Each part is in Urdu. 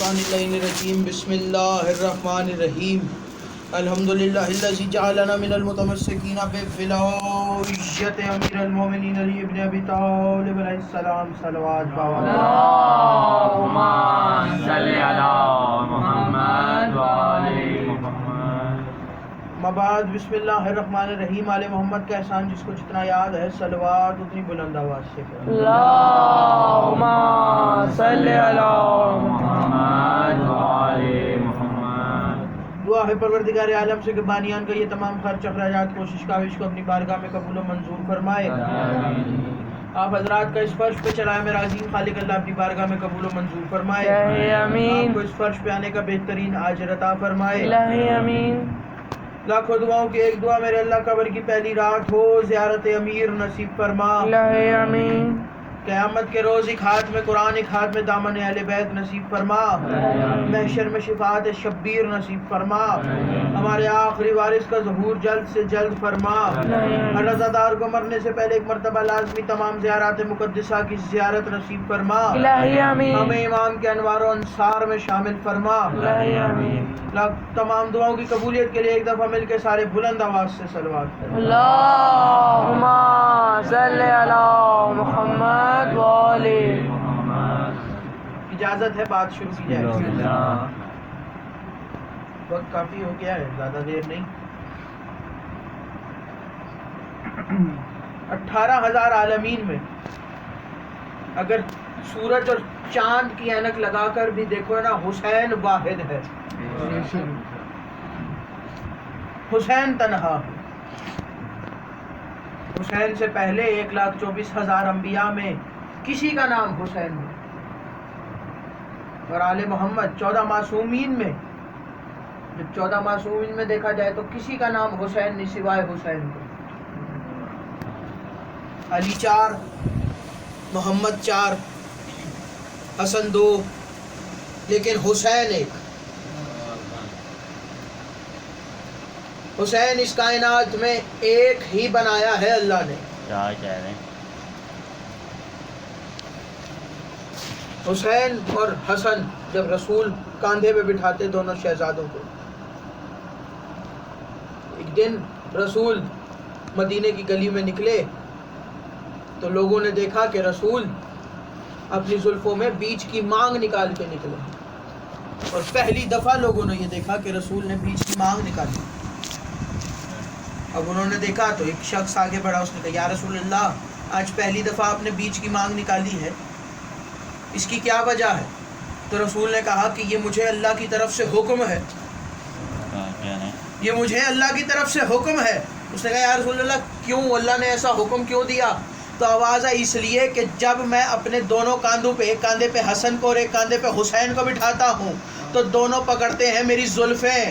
الشیطان اللعین الرجیم بسم اللہ الرحمن الرحیم الحمدللہ الذی جعلنا من المتمسکین بولایت امیر المومنین علی ابن ابی طالب علیہ السلام صلوات اللہم صلی علی محمد وآل محمد. مبعد بسم اللہ الرحمن الرحیم. آل محمد کا احسان جس کو جتنا یاد ہے صلوات اتنی بلند آواز سے کریں. اللہم صلی علی محمد وآل محمد. دعا ہے پروردگار عالم سے کہ بانیان کا یہ تمام خرچ اخراجات کوشش کاوش کو اپنی بارگاہ میں قبول و منظور فرمائے. آپ حضرات کا اس فرش پہ چلایا میرا عظیم خالق اللہ اپنی بارگاہ میں قبول و منظور فرمائے. آمین. آپ کو اس فرش پہ آنے کا بہترین اجر عطا فرمائے. الہی آمین. لاکھوں دعاؤں کی ایک دعا میرے اللہ قبر کی پہلی رات ہو زیارت امیر نصیب فرما. الہی آمین. قیامت کے روز ایک ہاتھ میں قرآن ایک ہاتھ میں دامن اہل بیت نصیب فرما. محشر میں شفاعت شبیر نصیب فرما. ہمارے آخری وارث کا ظہور جلد سے جلد فرما. ہر رضادار کو مرنے سے پہلے ایک مرتبہ لازمی تمام زیارات مقدسہ کی زیارت نصیب فرما. الہی آمین. ہمیں امام کے انوار و انصار میں شامل فرما. الہی آمین. تمام دعاؤں کی قبولیت کے لیے ایک دفعہ مل کے سارے بلند آواز سے صلوات کریں. اللہم صلی علی محمد وآل محمد. اجازت ہے بات شروع کی جائے. وقت کافی ہو گیا ہے، زیادہ دیر نہیں. 18,000 عالمین میں اگر سورج اور چاند کی اینک لگا کر بھی دیکھو نا، حسین واحد ہے. حسین تنہا. حسین سے پہلے 1,24,000 انبیاء میں کسی کا نام حسین نہیں. اور آل محمد 14 معصومین میں جب 14 معصومین میں دیکھا جائے تو کسی کا نام حسین نہیں سوائے حسین کے. علی 4، محمد 4، حسن 2، لیکن حسین 1. حسین اس کائنات میں ایک ہی بنایا ہے اللہ نے. کیا کہہ رہے ہیں؟ حسین اور حسن جب رسول کاندھے پہ بٹھاتے دونوں شہزادوں کو، ایک دن رسول مدینے کی گلی میں نکلے تو لوگوں نے دیکھا کہ رسول اپنی زلفوں میں بیچ کی مانگ نکال کے نکلے. اور پہلی دفعہ لوگوں نے یہ دیکھا کہ رسول نے بیچ کی مانگ نکالی. اب انہوں نے دیکھا تو ایک شخص آگے بڑھا، اس نے کہا یا رسول اللہ، آج پہلی دفعہ آپ نے بیچ کی مانگ نکالی ہے، اس کی کیا وجہ ہے؟ تو رسول نے کہا کہ یہ مجھے اللہ کی طرف سے حکم ہے. یہ مجھے اللہ کی طرف سے حکم ہے. اس نے کہا یا رسول اللہ کیوں، اللہ نے ایسا حکم کیوں دیا؟ تو آواز آئی اس لیے کہ جب میں اپنے دونوں کاندھوں پہ، ایک کاندھے پہ حسن کو اور ایک کاندھے پہ حسین کو بٹھاتا ہوں تو دونوں پکڑتے ہیں میری زلفیں.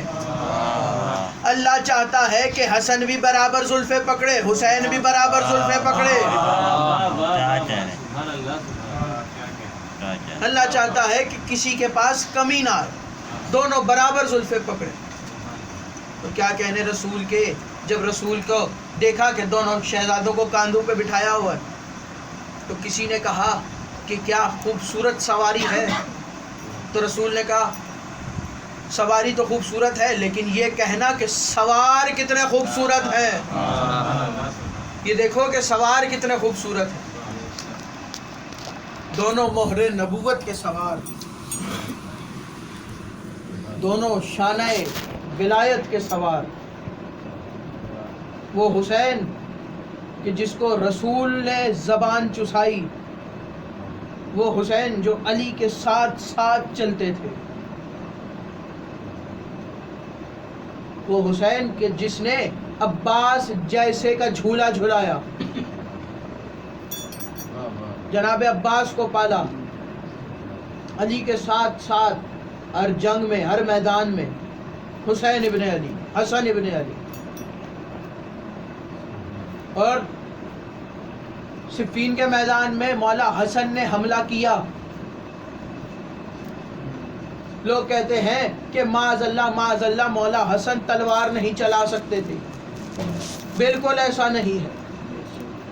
اللہ چاہتا ہے کہ حسن بھی برابر زلفیں پکڑے، حسین بھی برابر زلفیں پکڑے. اللہ چاہتا ہے کہ کسی کے پاس کمی نہ آئے، دونوں برابر زلفیں پکڑے. تو کیا کہنے رسول کے، جب رسول کو دیکھا کہ دونوں شہزادوں کو کاندھوں پہ بٹھایا ہوا ہے تو کسی نے کہا کہ کیا خوبصورت سواری ہے. تو رسول نے کہا سواری تو خوبصورت ہے، لیکن یہ کہنا کہ سوار کتنے خوبصورت ہیں، یہ دیکھو کہ سوار کتنے خوبصورت ہیں. دونوں مہر نبوت کے سوار، دونوں شانہ ولایت کے سوار. وہ حسین کہ جس کو رسول نے زبان چسائی، وہ حسین جو علی کے ساتھ ساتھ چلتے تھے، وہ حسین کہ جس نے عباس جیسے کا جھولا جھلایا، جناب عباس کو پالا، علی کے ساتھ ساتھ ہر جنگ میں، ہر میدان میں حسین ابن علی، حسن ابن علی. اور صفین کے میدان میں مولا حسن نے حملہ کیا. لوگ کہتے ہیں کہ معاذ اللہ مولا حسن تلوار نہیں چلا سکتے تھے. بالکل ایسا نہیں ہے.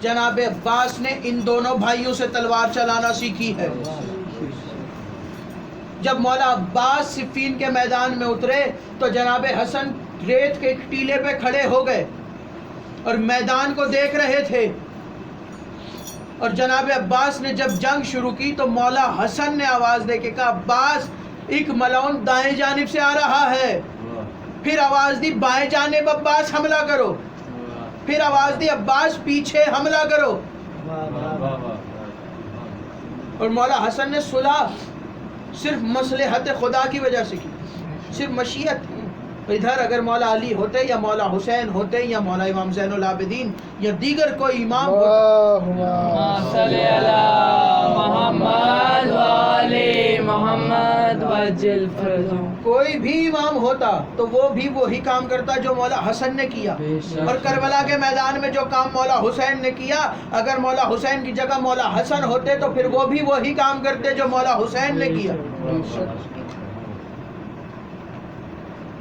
جناب عباس نے ان دونوں بھائیوں سے تلوار چلانا سیکھی ہے. جب مولا عباس صفین کے میدان میں اترے تو جناب حسن ریت کے ایک ٹیلے پہ کھڑے ہو گئے اور میدان کو دیکھ رہے تھے. اور جناب عباس نے جب جنگ شروع کی تو مولا حسن نے آواز دے کے کہا عباس ایک ملعون دائیں جانب سے آ رہا ہے. پھر آواز دی بائیں جانب عباس حملہ کرو. پھر آواز دی عباس پیچھے حملہ کرو. اور مولا حسن نے صلح صرف مصلحت خدا کی وجہ سے کی, صرف مشیت. ادھر اگر مولا علی ہوتے یا مولا حسین ہوتے یا مولا امام زین العابدین یا دیگر کوئی امام ہوتا, صلی اللہ محمد والی محمد وجل فرزوں, کوئی بھی امام ہوتا تو وہ بھی وہی کام کرتا جو مولا حسن نے کیا. اور کربلا کے میدان میں جو کام مولا حسین نے کیا, اگر مولا حسین کی جگہ مولا حسن ہوتے تو پھر وہ بھی وہی کام کرتے جو مولا حسین نے کیا.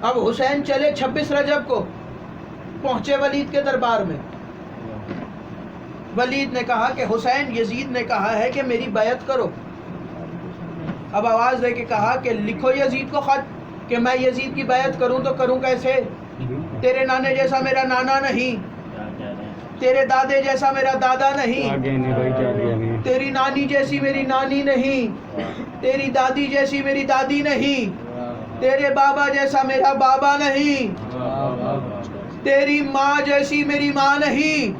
اب حسین چلے 26 رجب کو, پہنچے ولید کے دربار میں. ولید نے کہا کہ حسین یزید نے کہا ہے کہ میری بیعت کرو. اب آواز دے کے کہا کہ لکھو یزید کو خط کہ میں یزید کی بیعت کروں تو کروں کیسے؟ تیرے نانے جیسا میرا نانا نہیں, تیرے دادے جیسا میرا دادا نہیں, تیری نانی جیسی میری نانی نہیں, تیری دادی جیسی میری دادی نہیں, تیرے بابا جیسا میرا بابا نہیں, تیری ماں جیسی میری ماں نہیں,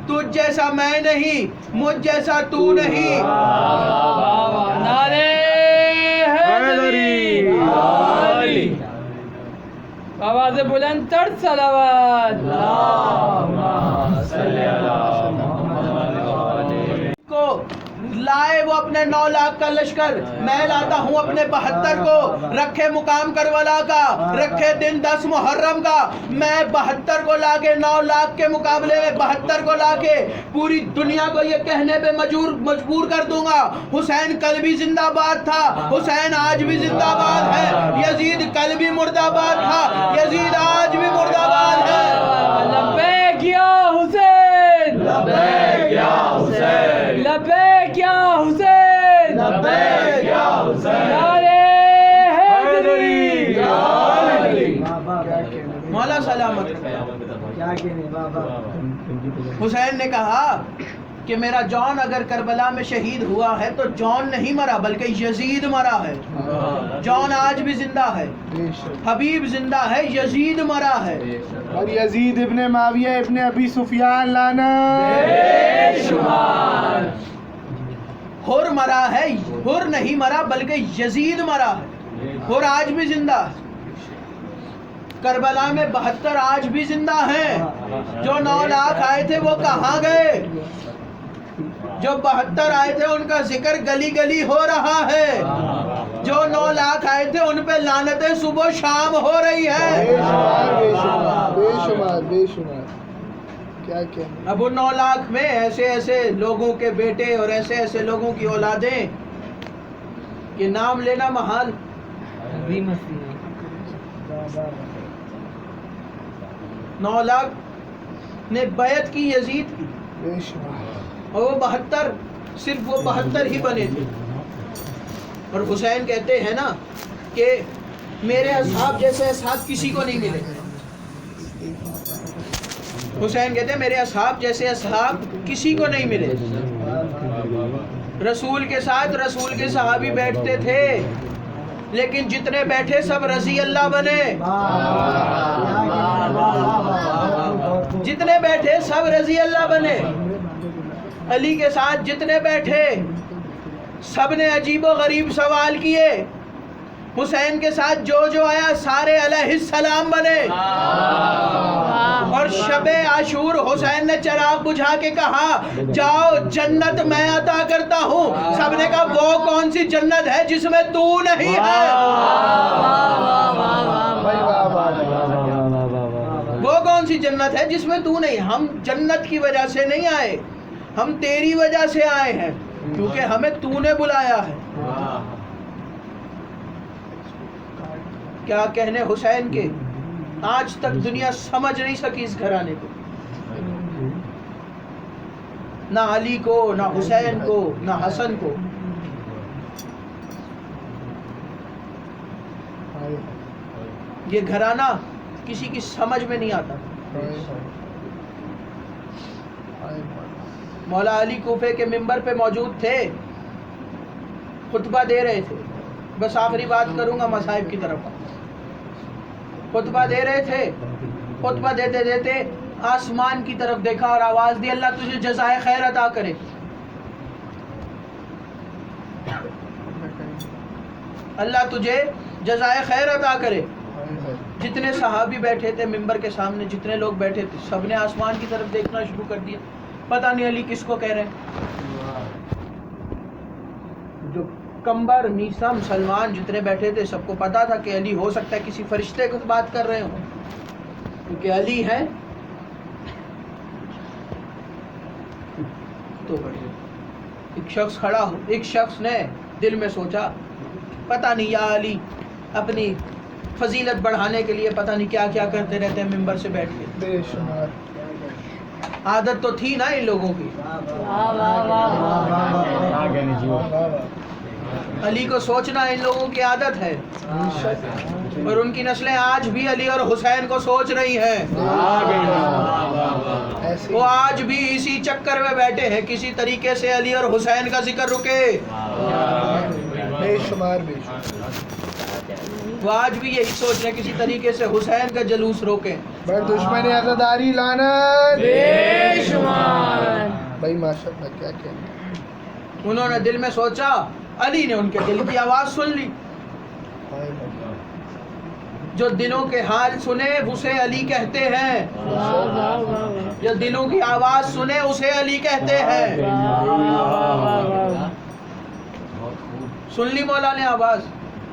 تجھ جیسا میں نہیں, مجھ جیسا تو نہیں. نعرے حیدری علی, آواز بلند تر صلوات. اللہم صلی علی محمد کو لائے وہ اپنے 9 لاکھ کا لشکر, میں لاتا ہوں اپنے 72 کو. رکھے مقام کربلا کا, رکھے دن 10 محرم کا, میں 72 کو لا کے 9 لاکھ کے مقابلے میں 72 کو لا کے پوری دنیا کو یہ کہنے پہ مجبور کر دوں گا حسین کل بھی زندہ باد تھا, حسین آج بھی زندہ باد ہے, یزید کل بھی مرد آباد تھا, یزید آج بھی مرد آباد ہے. لبیک یا حسین, لبیک یا حسین, لبیک یا حسین, لبیک یا حسین, نعرے حیدری علی. مولا سلامت. حسین نے کہا کہ میرا جان اگر کربلا میں شہید ہوا ہے تو جان نہیں مرا بلکہ یزید مرا ہے. جان آج بھی زندہ ہے, حبیب زندہ ہے, یزید مرا ہے. اور یزید ابن معاویہ ابن ابی سفیان لانا حر مرا ہے, حر نہیں مرا بلکہ یزید مرا ہے. حر آج بھی زندہ ہے. کربلا میں 72 آج بھی زندہ ہیں. جو 9 لاکھ آئے تھے وہ کہاں گئے؟ جو 72 آئے تھے ان کا ذکر گلی گلی ہو رہا ہے. جو 9 لاکھ آئے تھے ان پہ لعنتیں صبح و شام ہو رہی ہے. بے شمار بے شمار. کیا کہنا. اب ان 9 لاکھ میں ایسے ایسے لوگوں کے بیٹے اور ایسے ایسے لوگوں کی اولادیں کہ نام لینا محال. 9 لاکھ نے بیعت کی یزید کی, بے شمار. اور وہ 72 صرف وہ 72 ہی بنے تھے. اور حسین کہتے ہیں نا کہ میرے اصحاب جیسے اصحاب کسی کو نہیں ملے. حسین کہتے ہیں میرے اصحاب جیسے اصحاب کسی کو نہیں ملے. رسول کے ساتھ رسول کے صحابی بیٹھتے تھے لیکن جتنے بیٹھے سب رضی اللہ بنے. جتنے بیٹھے سب رضی اللہ بنے. علی کے ساتھ جتنے بیٹھے سب نے عجیب و غریب سوال کیے. حسین کے ساتھ جو آیا سارے علیہ السلام بنے. اور شب عاشور حسین نے چراغ بجھا کے کہا جاؤ جنت میں عطا کرتا ہوں. سب نے کہا وہ کون سی جنت ہے جس میں تو نہیں ہے؟ وہ کون سی جنت ہے جس میں تو نہیں؟ ہم جنت کی وجہ سے نہیں آئے, ہم تیری وجہ سے آئے ہیں کیونکہ ہمیں تو نے بلایا ہے. کیا کہنے حسین کے, آج تک دنیا سمجھ نہیں سکی اس گھرانے کو. نہ علی کو, نہ حسین کو, نہ حسن کو. یہ گھرانہ کسی کی سمجھ میں نہیں آتا. مولا علی کوفے کے ممبر پہ موجود تھے, خطبہ دے رہے تھے. بس آخری بات کروں گا مصائب کی طرف. خطبہ دے رہے تھے, خطبہ دیتے دیتے آسمان کی طرف دیکھا اور آواز دی, اللہ تجھے جزائے خیر عطا کرے. اللہ تجھے جزائے خیر عطا کرے. جتنے صحابی بیٹھے تھے ممبر کے سامنے, جتنے لوگ بیٹھے تھے, سب نے آسمان کی طرف دیکھنا شروع کر دیا. پتہ نہیں علی کس کو کہہ رہے ہیں. جو کمبر میسا مسلمان جتنے بیٹھے تھے سب کو پتا تھا کہ علی ہو سکتا ہے کسی فرشتے کو بات کر رہے ہوں, کیونکہ علی ہے تو بڑھیا. ایک شخص کھڑا ہو, ایک شخص نے دل میں سوچا پتہ نہیں یا علی اپنی فضیلت بڑھانے کے لیے پتہ نہیں کیا کیا کرتے رہتے ہیں ممبر سے بیٹھ کے. عادت تو تھی نا ان لوگوں کی. علی کو سوچنا ان لوگوں کی عادت ہے, اور ان کی نسلیں آج بھی علی اور حسین کو سوچ رہی ہیں. وہ آج بھی اسی چکر میں بیٹھے ہیں, کسی طریقے سے علی اور حسین کا ذکر رکے. وہ آج بھی یہی سوچ رہے ہیں کسی طریقے سے حسین کا جلوس روکیں. دشمن عزاداری لعنت بے شمار. بھائی ماشاءاللہ کیا کہنا. انہوں نے دل میں سوچا, علی نے ان کے دل کی آواز سن لی. جو دلوں کے حال سنے اسے علی کہتے ہیں. جو دلوں کی آواز سنے اسے علی کہتے ہیں. سن لی مولا نے آواز.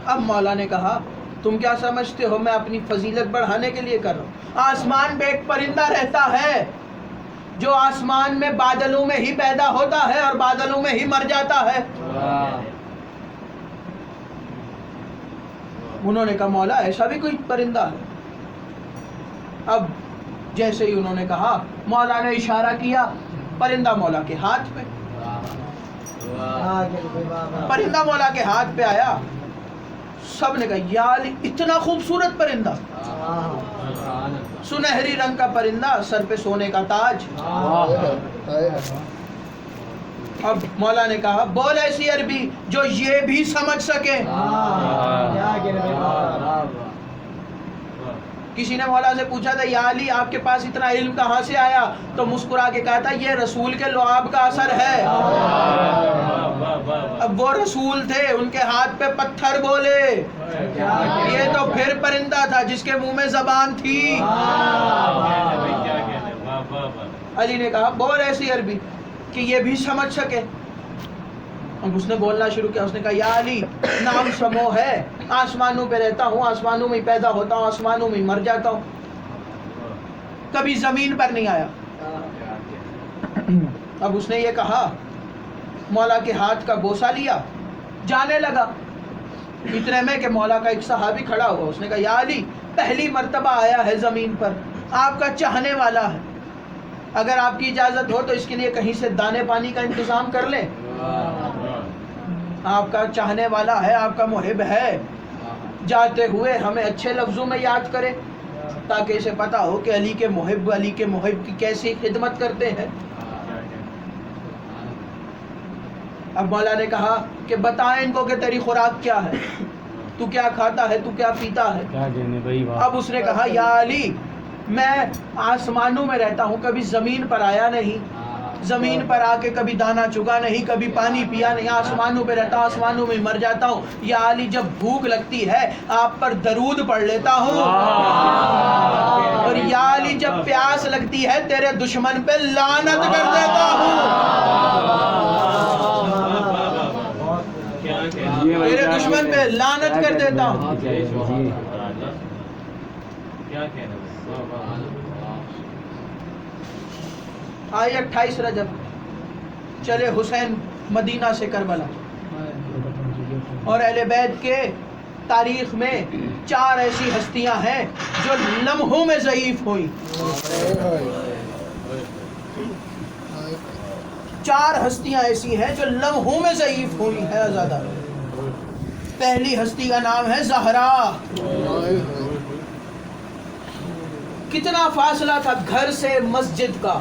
اب مولا نے کہا تم کیا سمجھتے ہو میں اپنی فضیلت بڑھانے کے لیے کر رہا ہوں؟ آسمان میں ایک پرندہ رہتا ہے جو آسمان میں بادلوں میں ہی پیدا ہوتا ہے اور بادلوں میں ہی مر جاتا ہے. انہوں نے کہا مولا ایسا بھی کوئی پرندہ ہے؟ اب جیسے ہی انہوں نے کہا مولا نے اشارہ کیا, پرندہ مولا کے ہاتھ پہ. پرندہ مولا کے ہاتھ پہ آیا. سب نے کہا یا علی اتنا خوبصورت پرندہ, سنہری رنگ کا پرندہ, سر پہ سونے کا تاج. اب مولا نے کہا بول ایسی عربی جو یہ بھی سمجھ سکے. کسی نے مولا سے پوچھا تھا یا علی آپ کے پاس اتنا علم کہاں سے آیا؟ تو مسکرا کے کہا تھا یہ رسول کے لعاب کا اثر ہے. اب وہ رسول تھے, ان کے ہاتھ پہ پتھر بولے, یہ تو پھر پرندہ تھا جس کے منہ میں زبان تھی. علی نے کہا بول ایسی عربی کہ یہ بھی سمجھ سکے. اب اس نے بولنا شروع کیا. اس نے کہا یا علی نام سمو ہے, آسمانوں پہ رہتا ہوں, آسمانوں میں پیدا ہوتا ہوں, آسمانوں میں مر جاتا ہوں, کبھی زمین پر نہیں آیا. اب اس نے یہ کہا, مولا کے ہاتھ کا بوسہ لیا, جانے لگا. اتنے میں کہ مولا کا ایک صحابی کھڑا ہوا. اس نے کہا یا علی پہلی مرتبہ آیا ہے زمین پر, آپ کا چاہنے والا ہے, اگر آپ کی اجازت ہو تو اس کے لیے کہیں سے دانے پانی کا انتظام کر لیں. آپ کا چاہنے والا ہے, آپ کا محب ہے, جاتے ہوئے ہمیں اچھے لفظوں میں یاد کرے تاکہ اسے پتا ہو کہ علی کے محب کی کیسی خدمت کرتے ہیں. اب مولا نے کہا کہ بتائیں ان کو کہ تیری خوراک کیا ہے, تو کیا کھاتا ہے, تو کیا پیتا ہے. اب اس نے کہا یا علی میں آسمانوں میں رہتا ہوں, کبھی زمین پر آیا نہیں, زمین پر آ کے کبھی دانا چگا نہیں, کبھی پانی پیا نہیں, آسمانوں پہ رہتا ہوں, آسمانوں میں مر جاتا ہوں. یا علی جب بھوک لگتی ہے آپ پر درود پڑھ لیتا ہوں, اور یا علی جب پیاس لگتی ہے تیرے دشمن پہ لعنت کر دیتا ہوں, تیرے دشمن پہ لعنت کر دیتا ہوں. آئی 28 رجب چلے حسین مدینہ سے کربلا, اور اہل بیت کے تاریخ میں 4 ایسی ہستیاں ہیں جو لمحوں میں ضعیف ہوئیں. 4 ہستیاں ایسی ہیں جو لمحوں میں ضعیف ہوئی ہے زیادہ. پہلی ہستی کا نام ہے زہرا. کتنا فاصلہ تھا گھر سے مسجد کا؟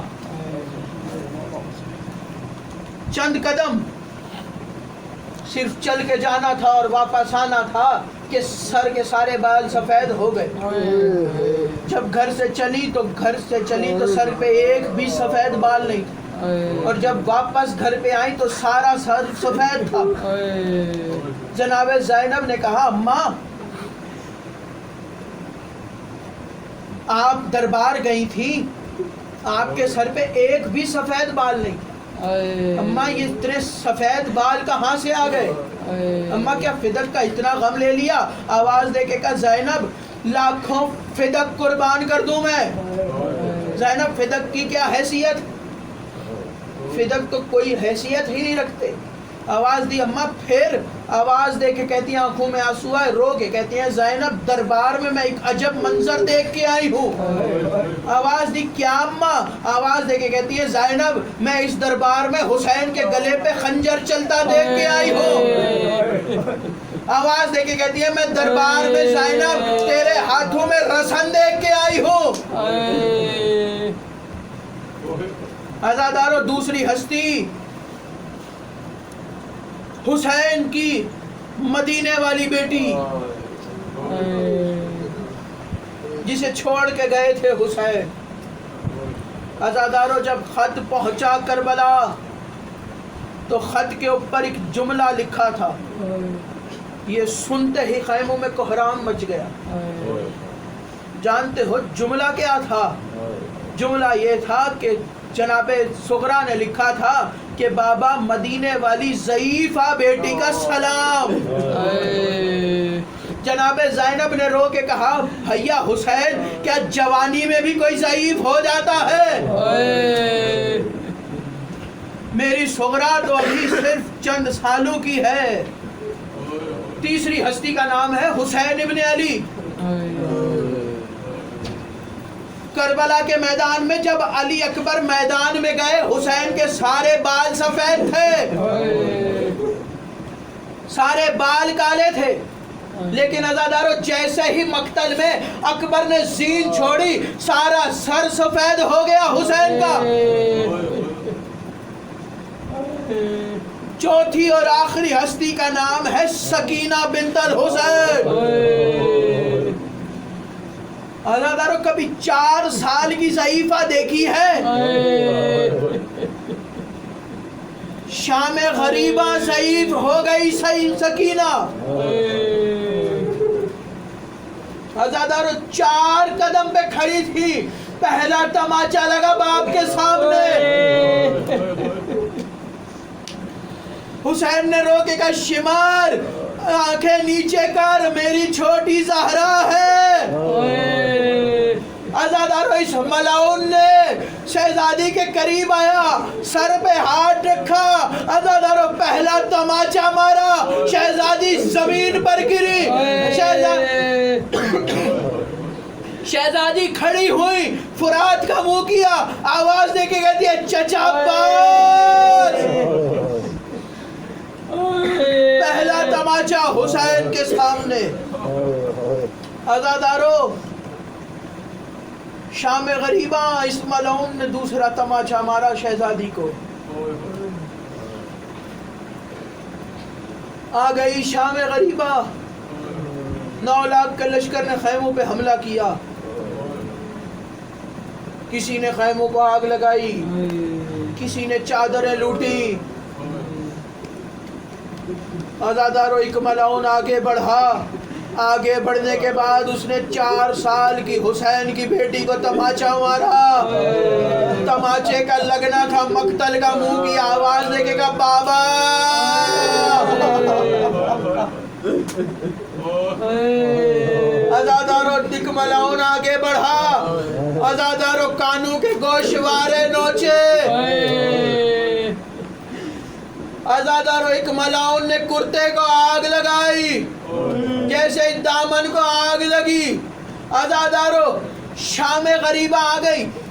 چند قدم صرف چل کے جانا تھا اور واپس آنا تھا کہ سر کے سارے بال سفید ہو گئے۔ جب گھر سے چلی تو سر پہ ایک بھی سفید بال نہیں تھا، اور جب واپس گھر پہ آئی تو سارا سر سفید تھا۔ جناب زینب نے کہا اماں آپ دربار گئی تھی، آپ کے سر پہ ایک بھی سفید بال نہیں تھا۔ اماں یہ اتنے سفید بال کہاں سے آ گئے؟ اماں کیا فدق کا اتنا غم لے لیا؟ آواز دے کے کہا زینب لاکھوں فدق قربان کر دوں میں۔ زینب فدق کی کیا حیثیت؟ فدق تو کوئی حیثیت ہی نہیں رکھتے۔ آواز دی اماں، پھر آواز دے کے کہتی ہیں، آنکھوں میں آنسو آئے، رو کے کہتی ہیں زینب دربار میں ایک عجب منظر دیکھ کے آئی ہوں۔ آواز دی کیا اماں؟ آواز دے کے کہتی ہے زینب میں اس دربار میں حسین کے گلے پہ خنجر چلتا دیکھ کے آئی ہوں۔ آواز دے کے کہتی ہے میں دربار میں زینب تیرے ہاتھوں میں رسن دیکھ کے آئی ہوں۔ عزادارو دوسری ہستی حسین کی مدینے والی بیٹی جسے چھوڑ کے گئے تھے حسین۔ عزادارو جب خط پہنچا کربلا تو خط کے اوپر ایک جملہ لکھا تھا، یہ سنتے ہی خیموں میں کوہرام مچ گیا۔ جانتے ہو جملہ کیا تھا؟ جملہ یہ تھا کہ جناب صغرا نے لکھا تھا کہ بابا مدینے والی ضعیفہ بیٹی کا سلام۔ جناب زینب نے رو کے کہا بھیا حسین کیا جوانی میں بھی کوئی ضعیف ہو جاتا ہے؟ میری صغرا تو ابھی صرف چند سالوں کی ہے۔ تیسری ہستی کا نام ہے حسین ابن علی۔ کربلا کے میدان میں جب علی اکبر میدان میں گئے، حسین کے سارے بال سفید تھے، سارے بال کالے تھے، لیکن عزادارو جیسے ہی مقتل میں اکبر نے زین چھوڑی سارا سر سفید ہو گیا حسین کا۔ چوتھی اور آخری ہستی کا نام ہے سکینہ بنت الحسین۔ عزادارو کبھی 4 سال کی ضعیفہ دیکھی ہے؟ شام غریبہ ضعیف ہو گئی سکینہ۔ عزادارو 4 قدم پہ کھڑی تھی، پہلا تماچا لگا باپ کے سامنے۔ حسین نے رو کے کہا شمار آنکھیں نیچے کر، میری چھوٹی زہرا ہے۔ عزادارو اس ملعون نے شہزادی کے قریب آیا، سر پہ ہاتھ رکھا، عزادارو پہلا تماچا مارا، شہزادی زمین پر گری۔ شہزادی کھڑی ہوئی، فرات کا منہ کیا، آواز دے کے کہتی ہے چچا عباس۔ پہلا تماچا حسین کے سامنے۔ عزادارو شام غریبہ اس ملعون نے دوسرا تماچا مارا شہزادی کو۔ آ گئی شام غریبہ، 9 لاکھ کا لشکر نے خیموں پہ حملہ کیا، کسی نے خیموں کو آگ لگائی، کسی نے چادریں لوٹی۔ عزادارو ایک ملعون آگے بڑھا، آگے بڑھنے کے بعد اس نے 4 سال کی حسین کی بیٹی کو تماچا مارا۔ تماچے کا لگنا تھا مقتل کا منہ کی، آواز دے کے کہا بابا۔ عزادارو دک ملعون آگے بڑھا، عزادارو کانوں کے گوشوارے نوچے۔ عزادارو ایک ملعون نے کرتے کو آگ لگائی، جیسے دامن کو آگ لگی۔ عزادارو شام غریبہ آ گئی،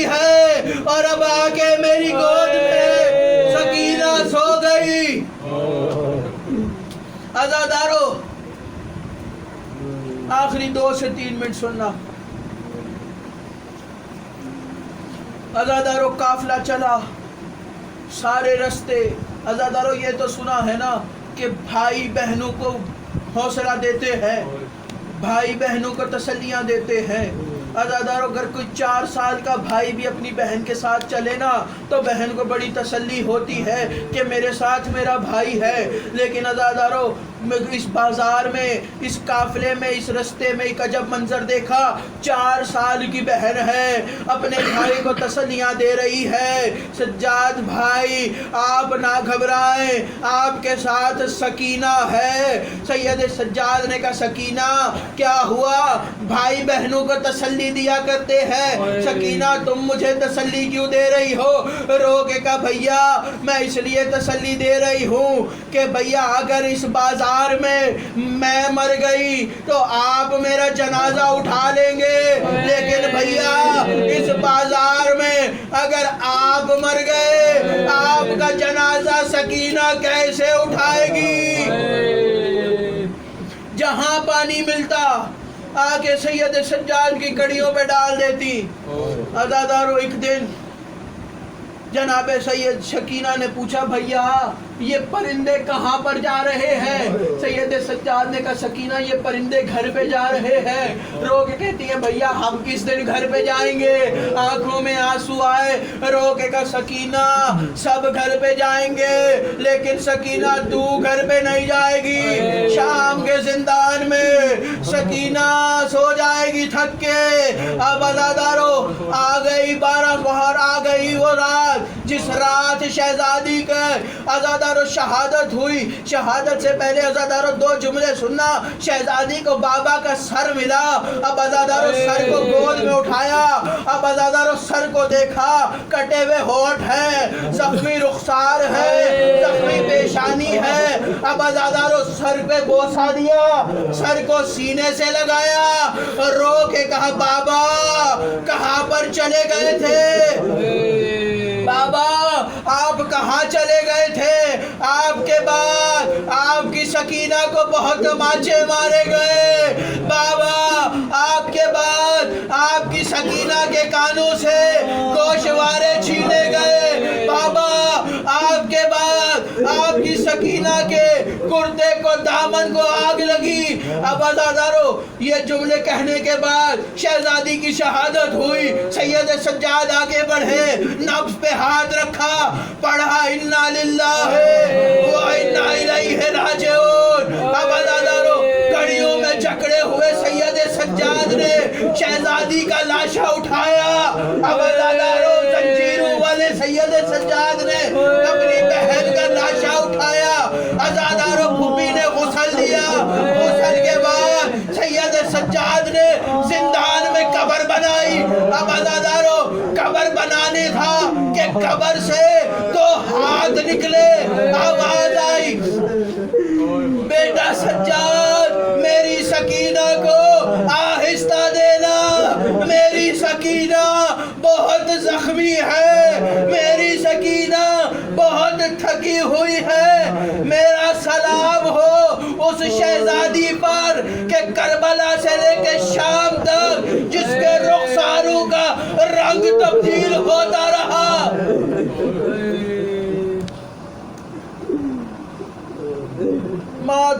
رہی ہے اور اب آ کے میری گود میں سکینہ سو گئی. عزادارو آخری 2 سے 3 منٹ سننا. عزادارو قافلہ چلا سارے رستے. عزادارو یہ تو سنا ہے نا کہ بھائی بہنوں کو حوصلہ دیتے ہیں, بھائی بہنوں کو تسلیاں دیتے ہیں. عزادارو اگر کوئی 4 سال کا بھائی بھی اپنی بہن کے ساتھ چلے نا تو بہن کو بڑی تسلی ہوتی ہے کہ میرے ساتھ میرا بھائی ہے. لیکن عزادارو اس بازار میں, اس قافلے میں, اس رستے میں ایک عجب منظر دیکھا. 4 سال کی بہن ہے, اپنے بھائی کو تسلیاں دے رہی ہے. سجاد بھائی آپ نہ گھبرائیں, آپ کے ساتھ سکینہ ہے. سید سجاد نے کہا سکینہ کیا ہوا؟ بھائی بہنوں کو تسلی دیا کرتے ہیں, سکینہ تم مجھے تسلی کیوں دے رہی ہو؟ رو کے کہا بھیا میں اس لیے تسلی دے رہی ہوں کہ بھیا اگر اس بازار میں مر گئی تو آپ میرا جنازہ اٹھا لیں گے, لیکن بھیا اس بازار میں اگر آپ مر گئے آپ کا جنازہ سکینہ کیسے اٹھائے گی؟ جہاں پانی ملتا آ کے سید سجاد کی کڑیوں پہ ڈال دیتی. عزادارو ایک دن جناب سید سکینہ نے پوچھا بھیا یہ پرندے کہاں پر جا رہے ہیں؟ سید سجاد نے کہا سکینہ یہ پرندے گھر پہ جا رہے ہیں. رو کے کہتی ہے بھیا ہم کس دن گھر پہ جائیں گے؟ آنکھوں میں آنسو آئے, رو کے کہا سکینہ سب گھر پہ جائیں گے لیکن سکینہ تو گھر پہ نہیں جائے گی. شام کے زندان میں سکینہ سو جائے گی تھک کے. اب عزادارو آ گئی 12 پہر, آ گئی وہ رات جس رات شہزادی کا عزادارو شہادت ہوئی. شہادت سے پہلے عزادارو 2 جملے سننا. شہزادی کو بابا کا سر ملا. اب عزادارو سر کو گود میں اٹھایا. اب عزادارو سر کو دیکھا, کٹے ہوئے ہونٹ ہیں, زخمی رخسار ہے, زخمی پیشانی ہے. اب عزادارو سر پہ بوسہ دیا, سر کو سینے سے لگایا, رو کے کہا بابا کہاں پر چلے گئے تھے؟ بابا آپ کہاں چلے گئے تھے؟ آپ کے بعد آپ کی سکینہ کو بہت تماچے مارے گئے. بابا آپ کے بعد آپ کی سکینہ کے کانوں سے گوشوارے چھینے گئے. بابا آپ کے بعد آپ کی سکینہ کے کرتے کو دامن کو آگ لگی. اب عزادارو یہ جملے کہنے کے بعد شہزادی کی شہادت ہوئی. سید سجاد آگے بڑھے, نبض پہ ہاتھ رکھا, پڑھا انا للہ و انا الیہ راجعون. اب عزادارو کڑیوں میں جکڑے ہوئے سید سجاد نے شہزادی کا لاشا اٹھایا. اب عزادارو زنجیروں والے سید سجاد نے اپنی بہن کا لاشا اٹھایا. عزادارو پھوپھی نے غسل دیا. غسل کے بعد سید سجاد نے زندان میں قبر بنائی. اب عزادارو قبر بنانے تھا کہ قبر سے 2 ہاتھ نکلے. آواز آئی بیٹا سجاد میری سکینہ کو آہستہ دینا, میری سکینہ بہت زخمی ہے, میری سکینہ بہت تھکی ہوئی ہے. میرا سلام ہو اس شہزادی پر کہ کربلا سے لے کے شام تک جس کے رخساروں کا رنگ تبدیل ہوتا رہا. ماں